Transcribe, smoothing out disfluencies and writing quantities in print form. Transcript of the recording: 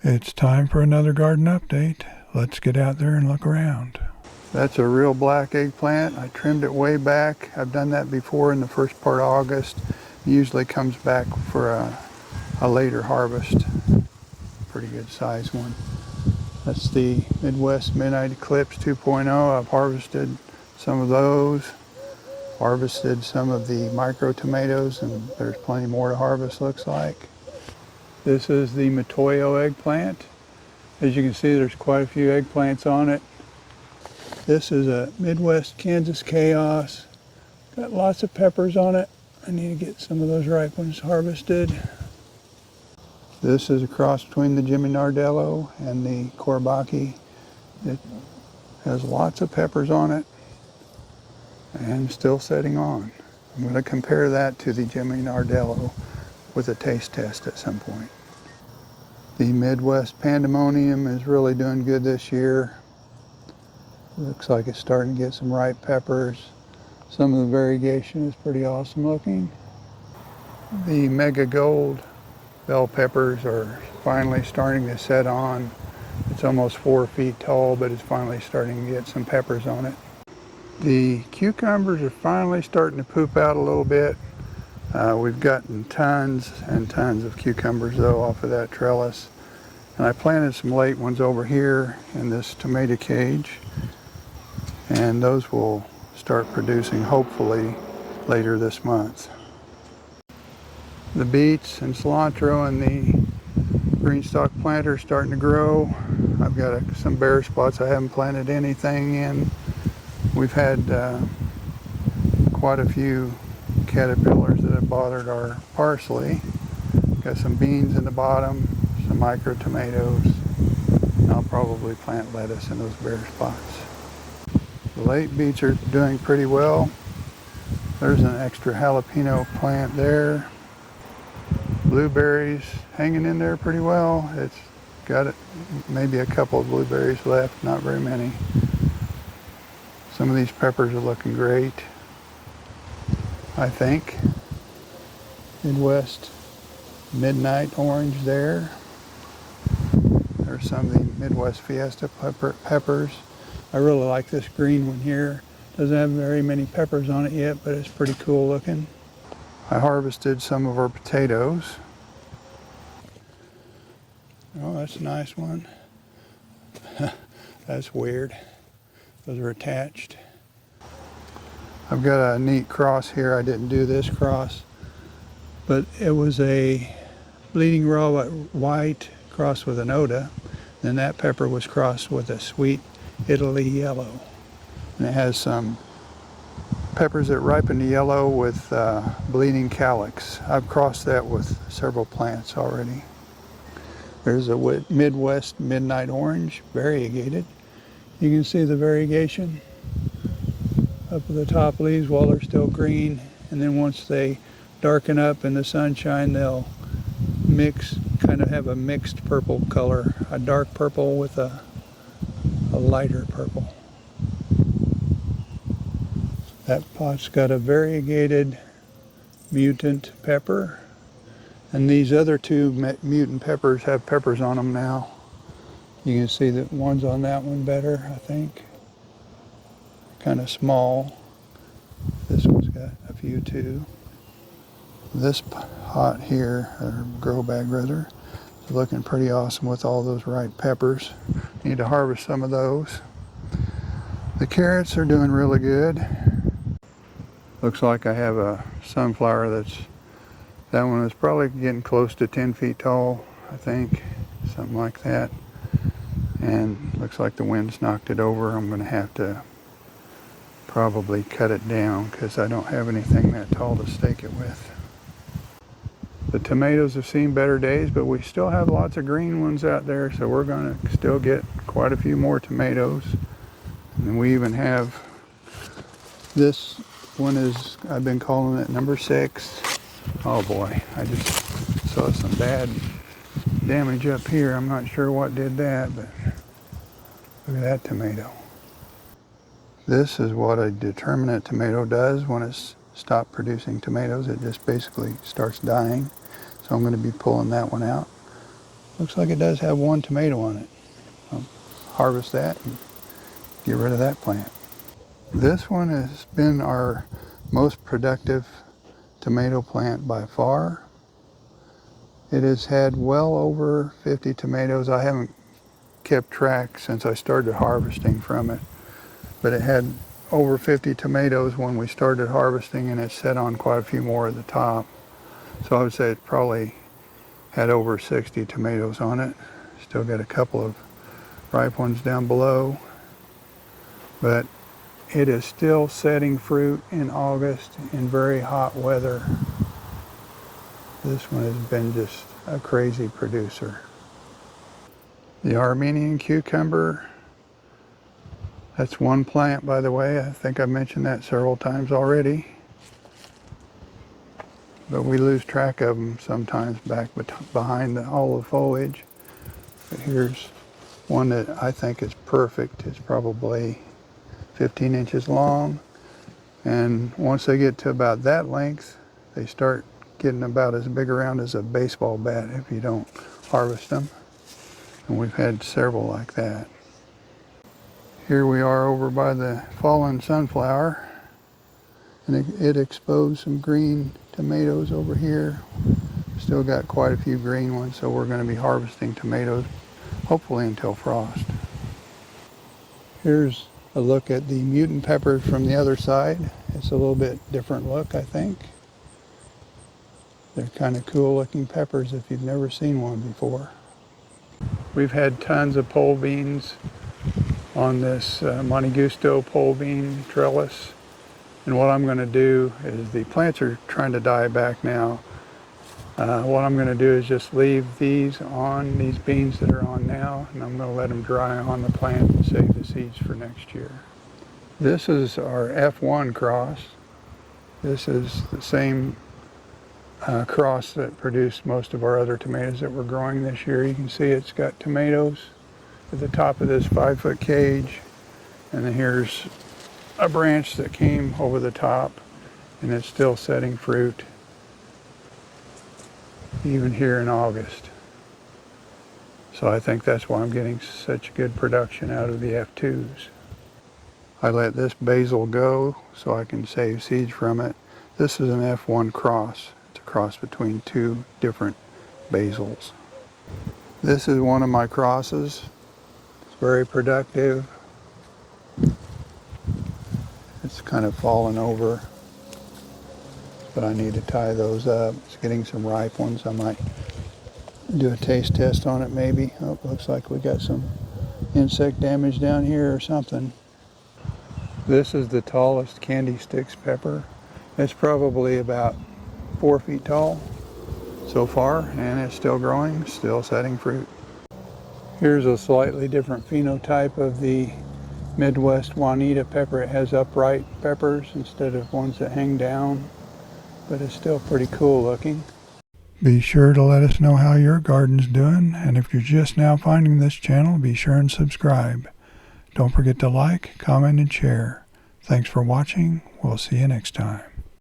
It's time for another garden update. Let's get out there and look around. That's a real black eggplant. I trimmed it way back. I've done that before in the first part of August. It usually comes back for a later harvest. Pretty good size one. That's the Midwest Midnight Eclipse 2.0. I've harvested some of those. Harvested some of the micro tomatoes, and there's plenty more to harvest, looks like. This is the Matoyo eggplant. As you can see, there's quite a few eggplants on it. This is a Midwest Kansas Chaos. Got lots of peppers on it. I need to get some of those ripe ones harvested. This is a cross between the Jimmy Nardello and the Courbaki. It has lots of peppers on it and still setting on. I'm going to compare that to the Jimmy Nardello with a taste test at some point. The Midwest Pandemonium is really doing good this year. Looks like it's starting to get some ripe peppers. Some of the variegation is pretty awesome looking. The Mega Gold bell peppers are finally starting to set on. It's almost 4 feet tall, but it's finally starting to get some peppers on it. The cucumbers are finally starting to poop out a little bit. We've gotten tons and tons of cucumbers though off of that trellis. And I planted some late ones over here in this tomato cage. And those will start producing hopefully later this month. The beets and cilantro and the green stalk planter are starting to grow. I've got some bare spots I haven't planted anything in. We've had quite a few caterpillars that have bothered our parsley. Got some beans in the bottom, some micro tomatoes. I'll probably plant lettuce in those bare spots. The late beets are doing pretty well. There's an extra jalapeno plant there. Blueberries hanging in there pretty well. It's got maybe a couple of blueberries left, not very many. Some of these peppers are looking great, I think. Midwest Midnight Orange there. There's some of the Midwest Fiesta peppers. I really like this green one here. Doesn't have very many peppers on it yet, but it's pretty cool looking. I harvested some of our potatoes. Oh, that's a nice one. That's weird. Those are attached. I've got a neat cross here. I didn't do this cross, but it was a bleeding raw white crossed with an Oda. Then that pepper was crossed with a sweet Italy yellow. And it has some peppers that ripen to yellow with bleeding calyx. I've crossed that with several plants already. There's a Midwest Midnight Orange, variegated. You can see the variegation up at the top leaves while they're still green, and then once they darken up in the sunshine, they'll mix, kind of have a mixed purple color, a dark purple with a lighter purple. That pot's got a variegated mutant pepper, and these other two mutant peppers have peppers on them now. You can see that one's on that one better, I think. Kind of small. This one's got a few too. This pot here, or grow bag rather, is looking pretty awesome with all those ripe peppers. Need to harvest some of those. The carrots are doing really good. Looks like I have a sunflower that one is probably getting close to 10 feet tall, I think, something like that. And looks like the wind's knocked it over. I'm going to have to probably cut it down because I don't have anything that tall to stake it with. The tomatoes have seen better days, but we still have lots of green ones out there, so we're going to still get quite a few more tomatoes. And we even have this one is, I've been calling it number 6. Oh boy, I just saw some bad damage up here. I'm not sure what did that, but look at that tomato. This is what a determinate tomato does when it's stopped producing tomatoes. It just basically starts dying. So I'm going to be pulling that one out. Looks like it does have one tomato on it. I'll harvest that and get rid of that plant. This one has been our most productive tomato plant by far. It has had well over 50 tomatoes. I haven't kept track since I started harvesting from it, but it had over 50 tomatoes when we started harvesting, and it set on quite a few more at the top. So I would say it probably had over 60 tomatoes on it. Still got a couple of ripe ones down below, but it is still setting fruit in August in very hot weather. This one has been just a crazy producer. The Armenian cucumber, that's one plant, by the way. I think I mentioned that several times already. But we lose track of them sometimes back behind all the foliage. But here's one that I think is perfect. It's probably 15 inches long. And once they get to about that length, they start getting about as big around as a baseball bat if you don't harvest them. And we've had several like that. Here we are over by the fallen sunflower, and it exposed some green tomatoes over here. Still got quite a few green ones, so we're going to be harvesting tomatoes hopefully until frost. Here's a look at the mutant peppers from the other side. It's a little bit different look, I think. They're kind of cool looking peppers if you've never seen one before. We've had tons of pole beans on this Monte Gusto pole bean trellis. And what I'm going to do is, the plants are trying to die back now. What I'm going to do is just leave these on, these beans that are on now, and I'm going to let them dry on the plant and save the seeds for next year. This is our F1 cross. This is the same cross that produced most of our other tomatoes that we're growing this year. You can see it's got tomatoes at the top of this 5-foot cage, and then here's a branch that came over the top, and it's still setting fruit even here in August. So I think that's why I'm getting such good production out of the F2s. I let this basil go so I can save seeds from it. This is an F1 cross. It's a cross between two different basils. This is one of my crosses. It's very productive. It's kind of fallen over, but I need to tie those up. It's getting some ripe ones. I might do a taste test on it maybe. Oh, looks like we got some insect damage down here or something. This is the tallest candy sticks pepper. It's probably about 4 feet tall so far, and it's still growing, still setting fruit. Here's a slightly different phenotype of the Midwest Juanita pepper. It has upright peppers instead of ones that hang down, but it's still pretty cool looking. Be sure to let us know how your garden's doing, and if you're just now finding this channel, be sure and subscribe. Don't forget to like, comment, and share. Thanks for watching. We'll see you next time.